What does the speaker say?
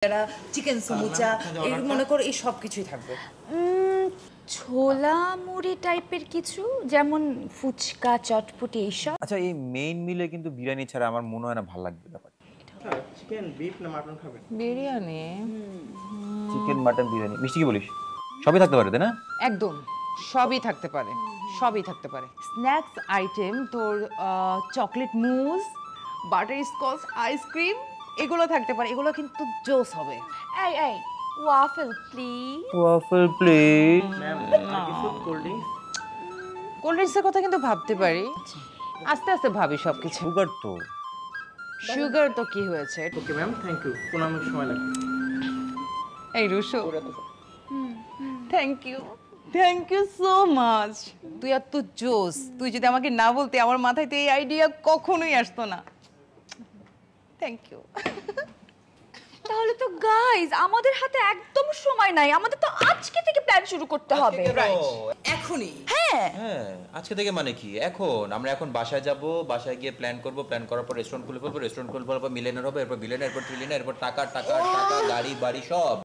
যারা চিকেন সমুচা এই মনে করো এই সব কিছুই থাকবে। ছোলা মুড়ি টাইপের কিছু, যেমন ফুচকা চটপটি এইসব। আচ্ছা, এই মেইন মিলে কিন্তু বিরিয়ানি ছাড়া আমার মনে হয় না ভালো লাগবে ব্যাপার। চিকেন বিফ না মাটন খাবেন? বিরিয়ানি চিকেন মাটন বিরিয়ানি মিষ্টি কি বলিস? সবই থাকতে পারে তাই না? একদম সবই থাকতে পারে, সবই থাকতে পারে। স্ন্যাক্স আইটেম তোর chocolate mousse, butter scotch ice cream এগুলো থাকতে পারে, এগুলো কিন্তু জোস হবে। এই এই waffle please. Waffle plate. Ma'am আর কিছু কোল্ড ড্রিঙ্কস? কোল্ড ড্রিঙ্কসের কথা কিন্তু ভাবতে পারি, আস্তে আস্তে ভাবি সবকিছু। সুগার তো সুগার তো কি হয়েছে? Okay ma'am, thank you. 15 minute সময় লাগবে। এই Rusho, thank you so much. তুই আর তুই জোস, তুই যদি আমাকে না বলতে আমার মাথায় তো এই আইডিয়া কখনোই আসতো না। Thank you. তাহলে তো গাইস আমাদের হাতে একদম সময় নাই, আমাদের তো আজকে থেকে প্ল্যান শুরু করতে হবে। এখনই হ্যাঁ হ্যাঁ, আজকে থেকে মানে কি? এখন আমরা বাসায় যাব, বাসায় গিয়ে প্ল্যান করব, প্ল্যান করার পর রেস্টুরেন্ট খুলে ফেলবো, রেস্টুরেন্ট খুলে ফেলবো, মিলেনের হবে, এরপর বিলেনের, এরপর ট্রিলিয়নের, এরপর টাকা টাকা টাকা, গাড়ি বাড়ি সব।